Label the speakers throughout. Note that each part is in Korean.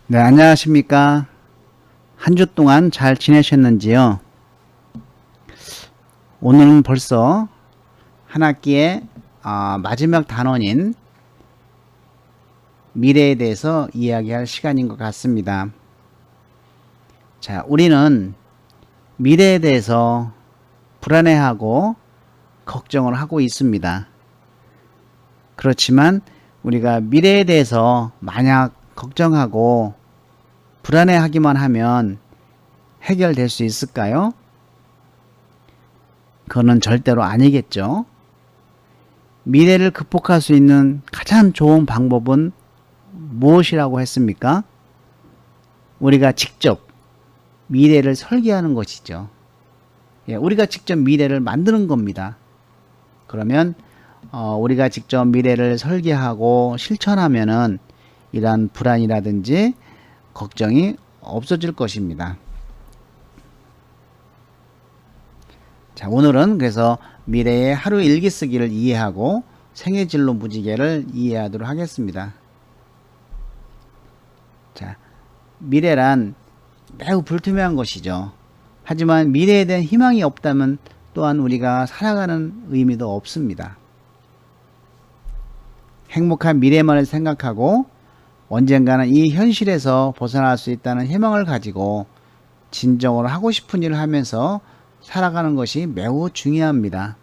Speaker 1: 네, 안녕하십니까. 한 주 동안 잘 지내셨는지요? 오늘은 벌써 한 학기의 마지막 단원인 미래에 대해서 이야기할 시간인 것 같습니다. 자, 우리는 미래에 대해서 불안해하고 걱정을 하고 있습니다. 그렇지만 우리가 미래에 대해서 만약 걱정하고 불안해하기만 하면 해결될 수 있을까요? 그거는 절대로 아니겠죠. 미래를 극복할 수 있는 가장 좋은 방법은 무엇이라고 했습니까? 우리가 직접 미래를 설계하는 것이죠. 예, 우리가 직접 미래를 만드는 겁니다. 그러면 우리가 직접 미래를 설계하고 실천하면은 이러한 불안이라든지 걱정이 없어질 것입니다. 자, 오늘은 그래서 미래의 하루 일기 쓰기를 이해하고 생애진로 무지개를 이해하도록 하겠습니다. 자, 미래란 매우 불투명한 것이죠. 하지만 미래에 대한 희망이 없다면 또한 우리가 살아가는 의미도 없습니다. 행복한 미래만을 생각하고 언젠가는 이 현실에서 벗어날 수 있다는 희망을 가지고 진정으로 하고 싶은 일을 하면서 살아가는 것이 매우 중요합니다.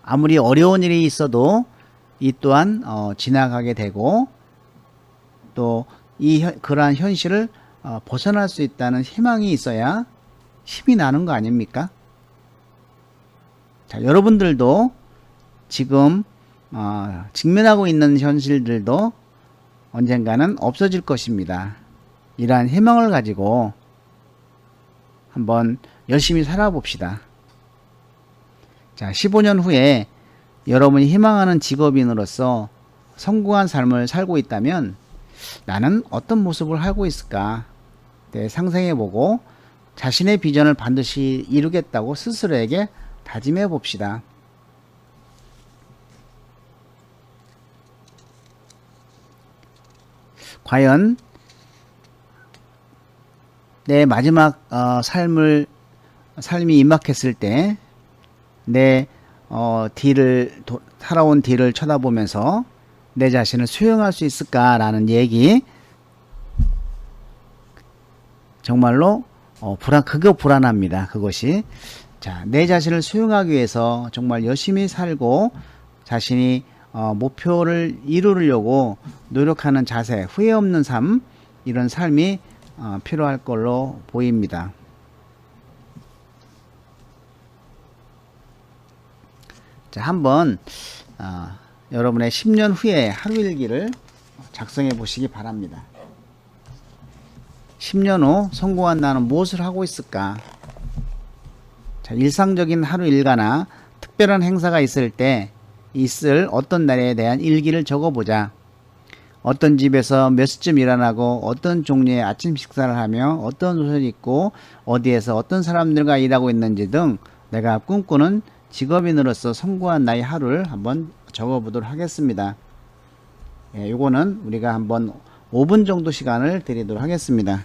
Speaker 1: 아무리 어려운 일이 있어도 이 또한 지나가게 되고 또 그러한 현실을 벗어날 수 있다는 희망이 있어야 힘이 나는 거 아닙니까? 자, 여러분들도 지금 직면하고 있는 현실들도 언젠가는 없어질 것입니다. 이러한 희망을 가지고 한번 열심히 살아봅시다. 자, 15년 후에 여러분이 희망하는 직업인으로서 성공한 삶을 살고 있다면 나는 어떤 모습을 하고 있을까? 네, 상상해보고 자신의 비전을 반드시 이루겠다고 스스로에게 다짐해 봅시다. 과연 내 마지막 삶이 임박했을 때 내 살아온 뒤를 쳐다보면서 내 자신을 수용할 수 있을까라는 얘기, 정말로 그거 불안합니다. 그것이. 자, 내 자신을 수용하기 위해서 정말 열심히 살고 자신이 목표를 이루려고 노력하는 자세, 후회 없는 삶, 이런 삶이 필요할 걸로 보입니다. 자, 한번 여러분의 10년 후에 하루일기를 작성해 보시기 바랍니다. 10년 후 성공한 나는 무엇을 하고 있을까? 자, 일상적인 하루 일과나 특별한 행사가 있을 때 있을 어떤 날에 대한 일기를 적어보자. 어떤 집에서 몇 시쯤 일어나고 어떤 종류의 아침 식사를 하며 어떤 옷을 입고 어디에서 어떤 사람들과 일하고 있는지 등 내가 꿈꾸는 직업인으로서 성공한 나의 하루를 한번 적어보도록 하겠습니다. 예, 요거는 우리가 한번 5분 정도 시간을 드리도록 하겠습니다.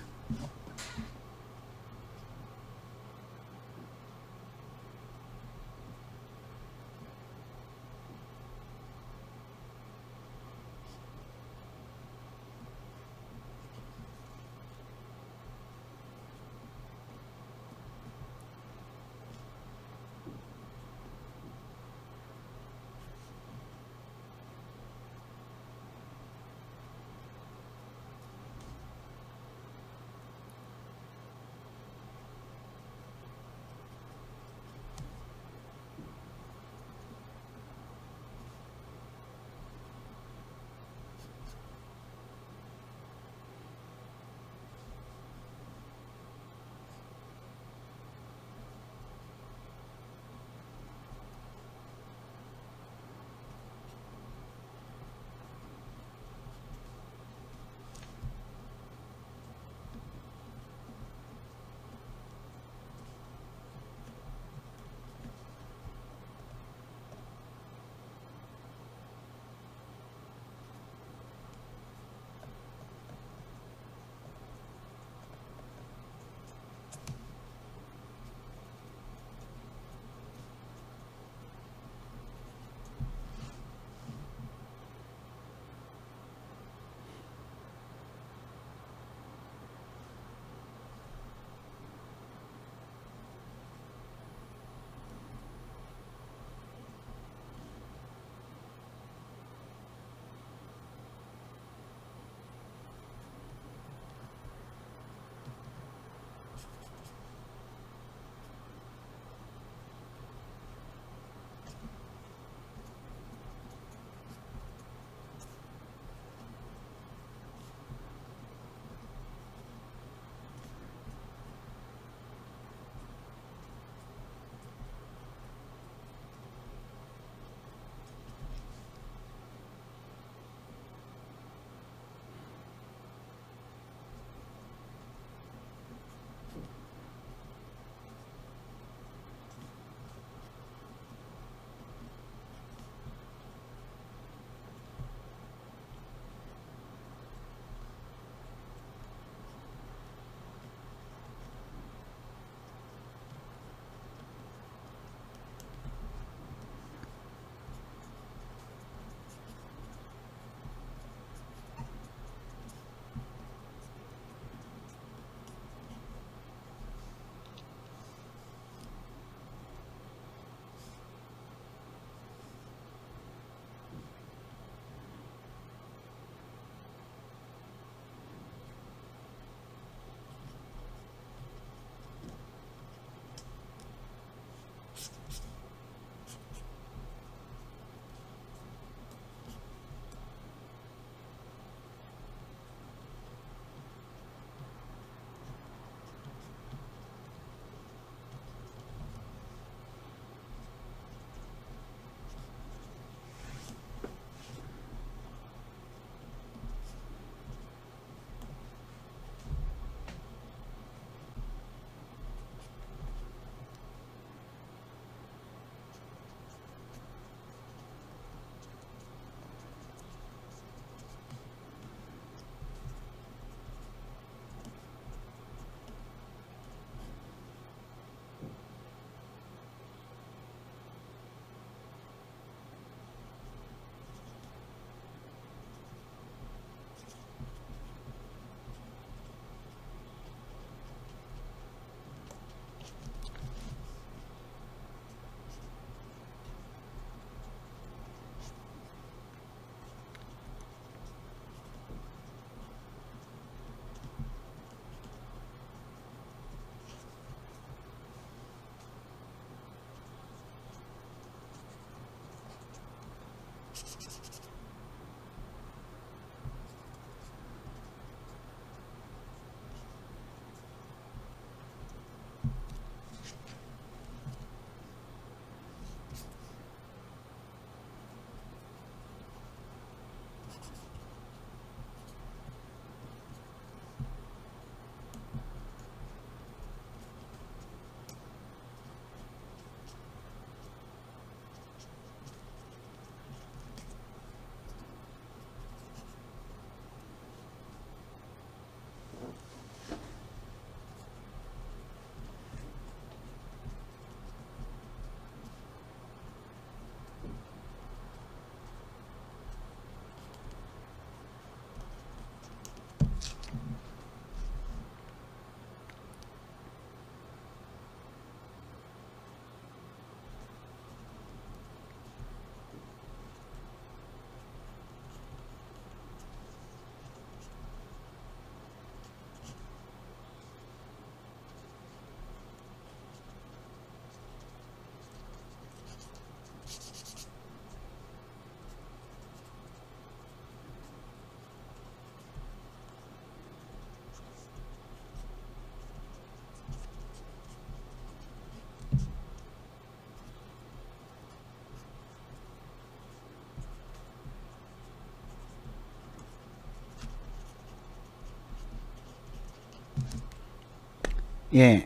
Speaker 1: 예,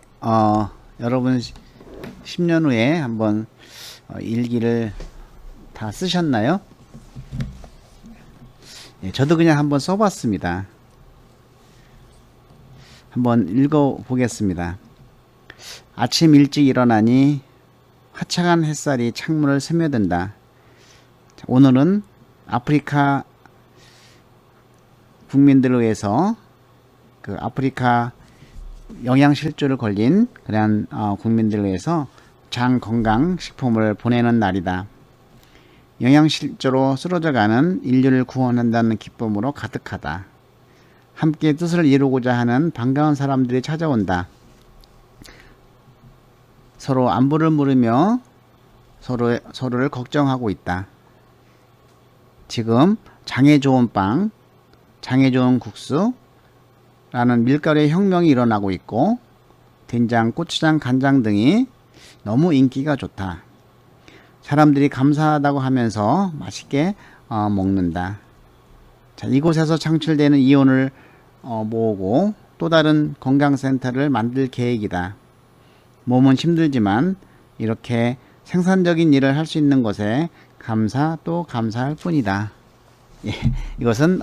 Speaker 1: 여러분 10년 후에 한번 일기를 다 쓰셨나요? 예, 저도 그냥 한번 써봤습니다. 한번 읽어보겠습니다. 아침 일찍 일어나니 화창한 햇살이 창문을 스며든다. 오늘은 아프리카 국민들을 위해서 그 아프리카 영양실조를 걸린 그런 국민들을 위해서 장건강식품을 보내는 날이다. 영양실조로 쓰러져가는 인류를 구원한다는 기쁨으로 가득하다. 함께 뜻을 이루고자 하는 반가운 사람들이 찾아온다. 서로 안부를 물으며 서로를 걱정하고 있다. 지금 장에 좋은 빵, 장에 좋은 국수 라는 밀가루의 혁명이 일어나고 있고 된장, 고추장, 간장 등이 너무 인기가 좋다. 사람들이 감사하다고 하면서 맛있게 먹는다. 자, 이곳에서 창출되는 이온을 모으고 또 다른 건강센터를 만들 계획이다. 몸은 힘들지만 이렇게 생산적인 일을 할 수 있는 것에 또 감사할 뿐이다. 예, 이것은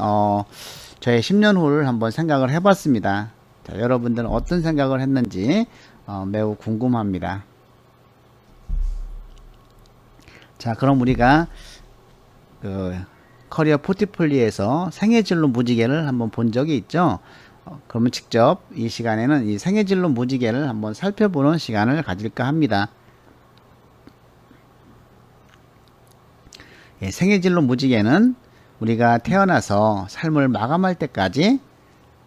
Speaker 1: 저의 10년 후를 한번 생각을 해봤습니다. 자, 여러분들은 어떤 생각을 했는지 매우 궁금합니다. 자, 그럼 우리가 그 커리어 포트폴리오에서 생애진로 무지개를 한번 본 적이 있죠. 그러면 직접 이 시간에는 이 생애진로 무지개를 한번 살펴보는 시간을 가질까 합니다. 예, 생애진로 무지개는 우리가 태어나서 삶을 마감할 때까지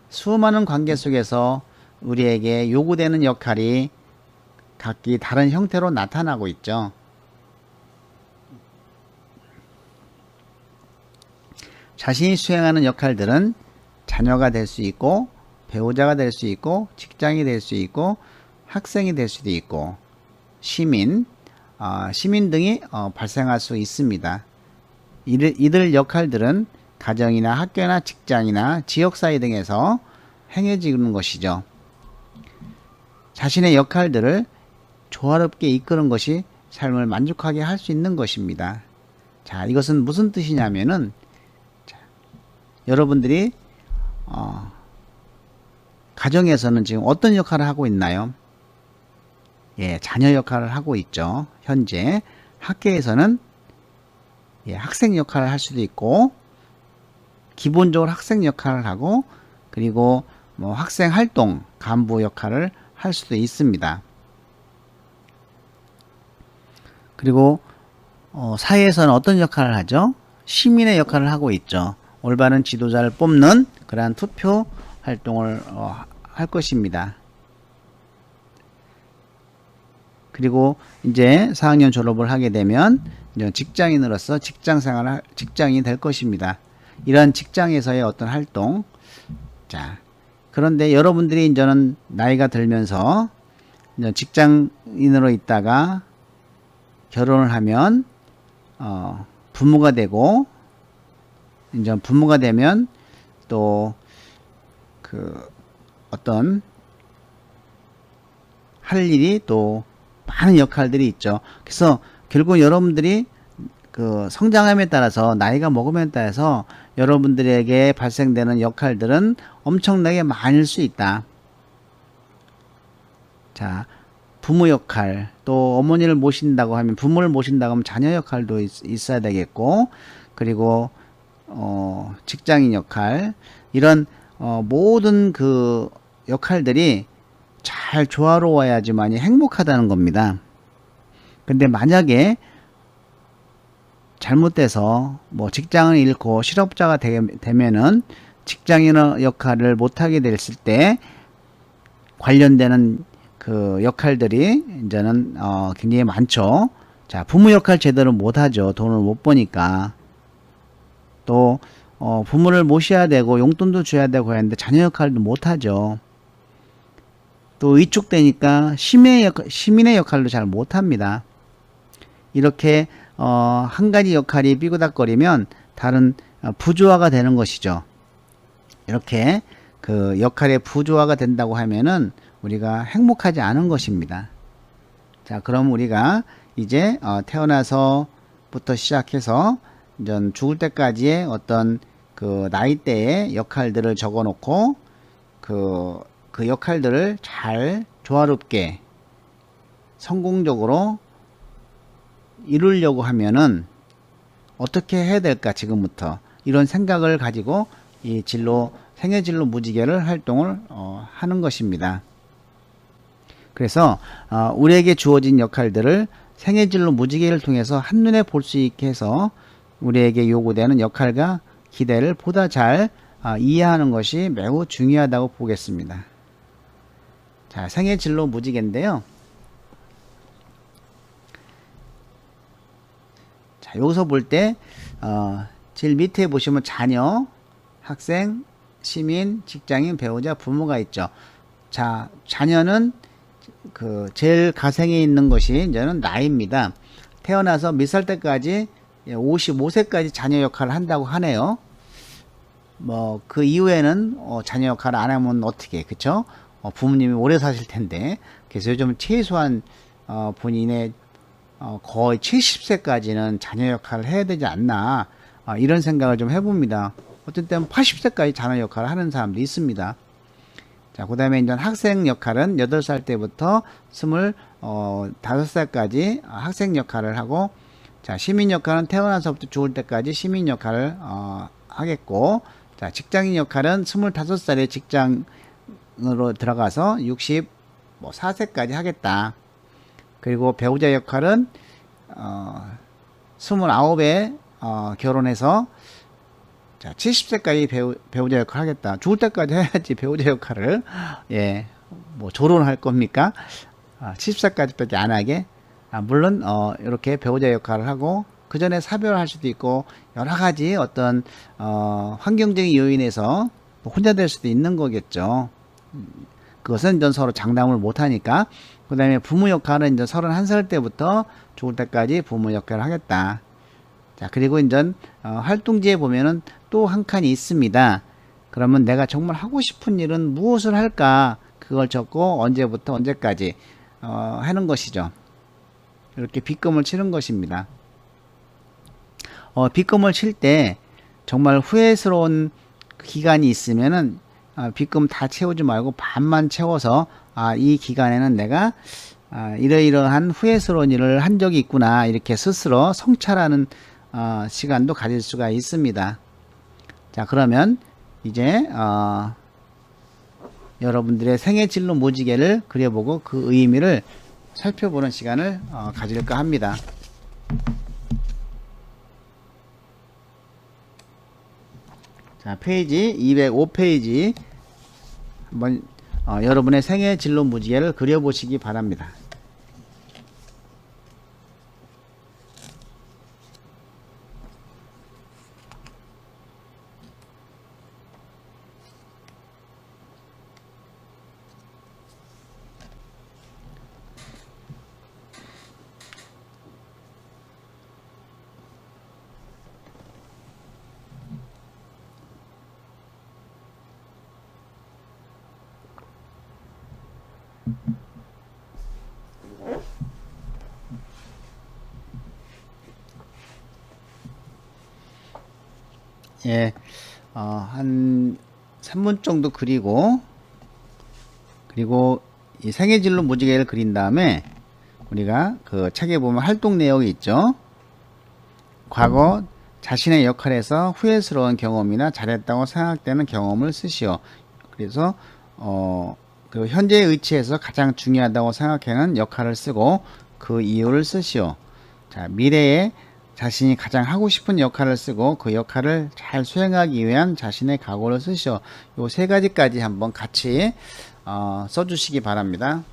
Speaker 1: 수많은 관계 속에서 우리에게 요구되는 역할이 각기 다른 형태로 나타나고 있죠. 자신이 수행하는 역할들은 자녀가 될 수 있고 배우자가 될 수 있고 직장이 될 수 있고 학생이 될 수도 있고 시민 등이 발생할 수 있습니다. 이들 역할들은 가정이나 학교나 직장이나 지역사회 등에서 행해지는 것이죠. 자신의 역할들을 조화롭게 이끄는 것이 삶을 만족하게 할 수 있는 것입니다. 자, 이것은 무슨 뜻이냐면은 여러분들이 가정에서는 지금 어떤 역할을 하고 있나요? 예, 자녀 역할을 하고 있죠. 현재 학교에서는 예, 학생 역할을 할 수도 있고 기본적으로 학생 역할을 하고 그리고 뭐 학생 활동 간부 역할을 할 수도 있습니다. 그리고 사회에서는 어떤 역할을 하죠? 시민의 역할을 하고 있죠. 올바른 지도자를 뽑는 그러한 투표 활동을 할 것입니다. 그리고 이제 4학년 졸업을 하게 되면 이제 직장인으로서 직장인이 될 것입니다. 이러한 직장에서의 어떤 활동. 자, 그런데 여러분들이 이제는 나이가 들면서 이제 직장인으로 있다가 결혼을 하면 부모가 되고 이제 부모가 되면 또 그 어떤 할 일이 또 많은 역할들이 있죠. 그래서 결국 여러분들이 그 성장함에 따라서 나이가 먹음에 따라서 여러분들에게 발생되는 역할들은 엄청나게 많을 수 있다. 자, 부모 역할, 또 어머니를 모신다고 하면 부모를 모신다고 하면 자녀 역할도 있어야 되겠고, 그리고 직장인 역할, 이런 모든 그 역할들이 잘 조화로워야지만이 행복하다는 겁니다. 근데 만약에 잘못돼서 뭐 직장을 잃고 실업자가 되면은 직장인의 역할을 못하게 됐을 때 관련되는 그 역할들이 이제는 굉장히 많죠. 자, 부모 역할 제대로 못하죠. 돈을 못 버니까. 또 부모를 모셔야 되고 용돈도 줘야 되고 하는데 자녀 역할도 못하죠. 또 위축되니까 시민의 역할도 잘 못합니다. 이렇게 한 가지 역할이 삐그덕거리면 다른 부조화가 되는 것이죠. 이렇게 그 역할의 부조화가 된다고 하면은 우리가 행복하지 않은 것입니다. 자, 그럼 우리가 이제 태어나서부터 시작해서 이제 죽을 때까지의 어떤 그 나이대의 역할들을 적어 놓고 그 역할들을 잘 조화롭게 성공적으로 이루려고 하면은 어떻게 해야 될까, 지금부터 이런 생각을 가지고 이 생애 진로 무지개를 활동을 하는 것입니다. 그래서 우리에게 주어진 역할들을 생애 진로 무지개를 통해서 한눈에 볼 수 있게 해서 우리에게 요구되는 역할과 기대를 보다 잘 이해하는 것이 매우 중요하다고 보겠습니다. 자, 생애 진로 무지개인데요. 자, 여기서 볼 때 제일 밑에 보시면 자녀, 학생, 시민, 직장인, 배우자, 부모가 있죠. 자, 자녀는 제일 가생에 있는 것이 이제는 나이입니다. 태어나서 몇 살 때까지 55세까지 자녀 역할을 한다고 하네요. 뭐 그 이후에는 자녀 역할을 안 하면 어떻게, 그쵸? 부모님이 오래 사실 텐데. 그래서 요즘 최소한 본인의 거의 70세까지는 자녀 역할을 해야 되지 않나, 이런 생각을 좀 해봅니다. 어떤 때는 80세까지 자녀 역할을 하는 사람도 있습니다. 자, 그 다음에 이제 학생 역할은 8살 때부터 25살까지 학생 역할을 하고, 자, 시민 역할은 태어나서부터 죽을 때까지 시민 역할을 하겠고, 자, 직장인 역할은 25살에 직장으로 들어가서 64세까지 하겠다. 그리고 배우자 역할은 29에 결혼해서, 자, 70세까지 배우자 역할 하겠다. 죽을 때까지 해야지 배우자 역할을. 예, 뭐 조론할 겁니까? 70세까지밖에 안 하게. 물론 이렇게 배우자 역할을 하고 그 전에 사별할 수도 있고 여러 가지 어떤 환경적인 요인에서 혼자 될 수도 있는 거겠죠. 그것은 이제 서로 장담을 못 하니까. 그 다음에 부모 역할은 이제 31살 때부터 죽을 때까지 부모 역할을 하겠다. 자, 그리고 이제 활동지에 보면은 또 한 칸이 있습니다. 그러면 내가 정말 하고 싶은 일은 무엇을 할까? 그걸 적고 언제부터 언제까지 하는 것이죠. 이렇게 빗금을 치는 것입니다. 빗금을 칠 때 정말 후회스러운 기간이 있으면은 빗금 다 채우지 말고 반만 채워서 이 기간에는 내가 이러이러한 후회스러운 일을 한 적이 있구나, 이렇게 스스로 성찰하는 시간도 가질 수가 있습니다. 자, 그러면 이제 여러분들의 생애 진로 무지개를 그려보고 그 의미를 살펴보는 시간을 가질까 합니다. 자, 페이지 205페이지 한번 여러분의 생애 진로 무지개를 그려보시기 바랍니다. 예, 한 3분 정도 그리고 이 생애진로 무지개를 그린 다음에 우리가 그 책에 보면 활동 내역이 있죠. 과거 자신의 역할에서 후회스러운 경험이나 잘했다고 생각되는 경험을 쓰시오. 그래서 그 현재의 위치에서 가장 중요하다고 생각하는 역할을 쓰고 그 이유를 쓰시오. 자, 미래에 자신이 가장 하고 싶은 역할을 쓰고 그 역할을 잘 수행하기 위한 자신의 각오를 쓰시오. 요 세 가지까지 한번 같이 써주시기 바랍니다.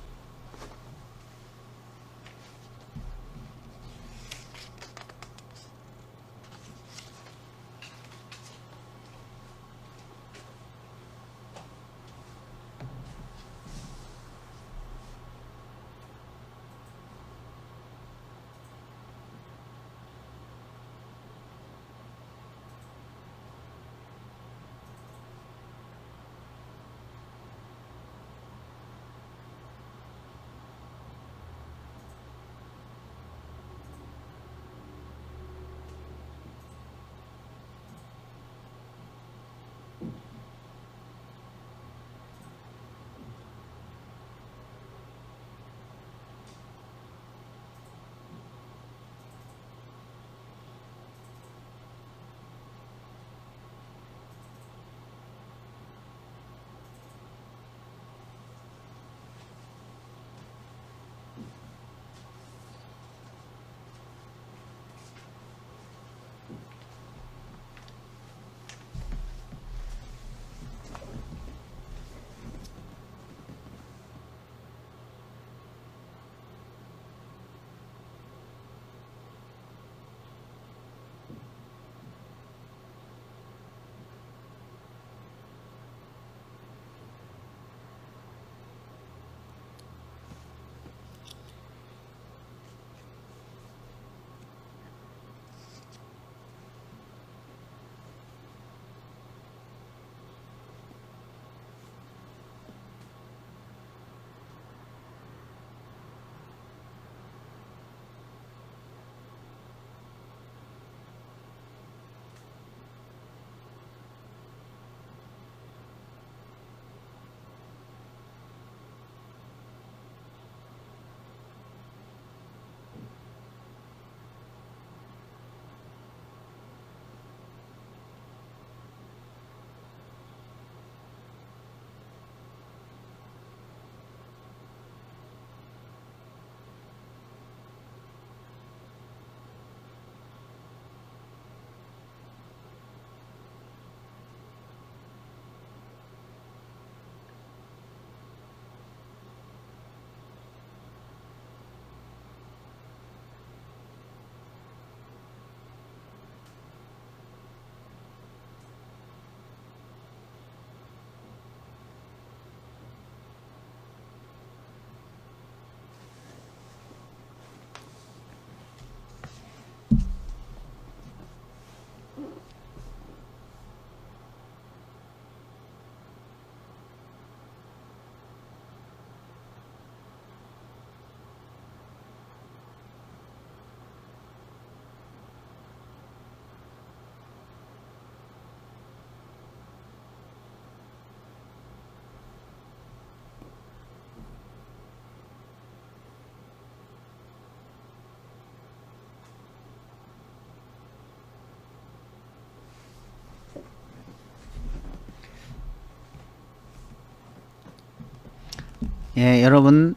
Speaker 1: 예, 여러분,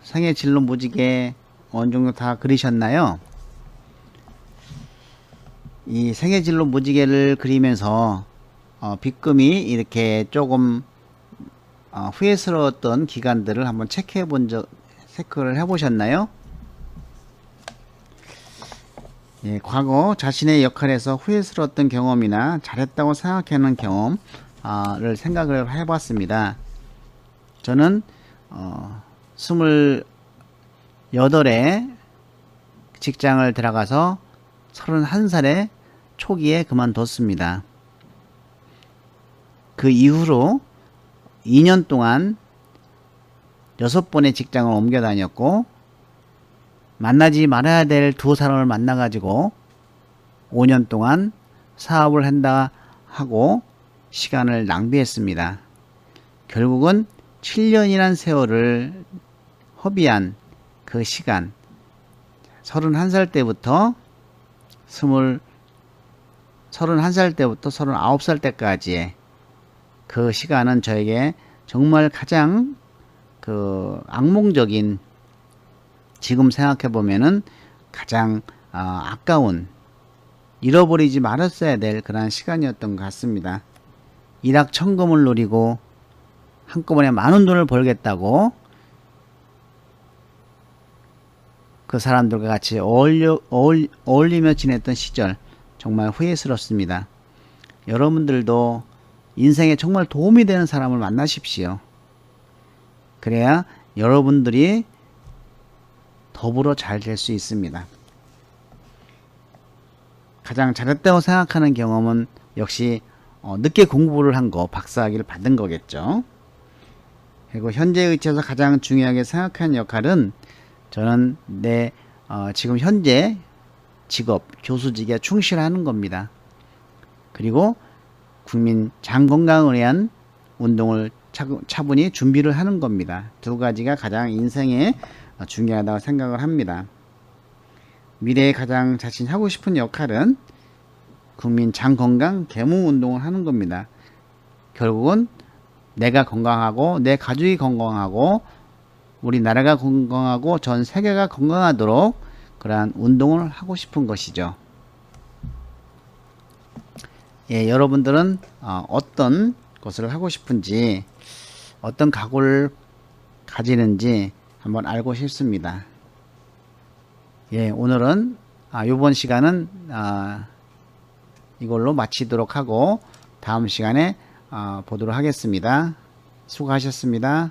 Speaker 1: 생애 진로 무지개 어느 정도 다 그리셨나요? 이 생애 진로 무지개를 그리면서 빗금이 이렇게 조금 후회스러웠던 기간들을 한번 체크를 해보셨나요? 예, 과거 자신의 역할에서 후회스러웠던 경험이나 잘했다고 생각하는 경험을 생각을 해봤습니다. 저는 28에 직장을 들어가서 31살에 초기에 그만뒀습니다. 그 이후로 2년 동안 6번의 직장을 옮겨 다녔고, 만나지 말아야 될 두 사람을 만나가지고 5년 동안 사업을 한다 하고 시간을 낭비했습니다. 결국은 7년이란 세월을 허비한 그 시간, 31살 때부터 39살 때까지의 그 시간은 저에게 정말 가장 악몽적인, 지금 생각해 보면은 가장 아까운, 잃어버리지 말았어야 될 그런 시간이었던 것 같습니다. 일확천금을 노리고 한꺼번에 많은 돈을 벌겠다고 그 사람들과 같이 어울리며 지냈던 시절, 정말 후회스럽습니다. 여러분들도 인생에 정말 도움이 되는 사람을 만나십시오. 그래야 여러분들이 더불어 잘 될 수 있습니다. 가장 잘했다고 생각하는 경험은 역시 늦게 공부를 한 거, 박사학위를 받은 거겠죠. 그리고 현재에 있어서 가장 중요하게 생각하는 역할은, 저는 내 지금 현재 직업, 교수직에 충실하는 겁니다. 그리고 국민 장 건강을 위한 운동을 차분히 준비를 하는 겁니다. 두 가지가 가장 인생에 중요하다고 생각을 합니다. 미래에 가장 자신이 하고 싶은 역할은 국민 장 건강 계몽 운동을 하는 겁니다. 결국은 내가 건강하고 내 가족이 건강하고 우리나라가 건강하고 전 세계가 건강하도록 그러한 운동을 하고 싶은 것이죠. 예, 여러분들은 어떤 것을 하고 싶은지, 어떤 각오를 가지는지 한번 알고 싶습니다. 예, 오늘은 이번 시간은 이걸로 마치도록 하고 다음 시간에 보도록 하겠습니다. 수고하셨습니다.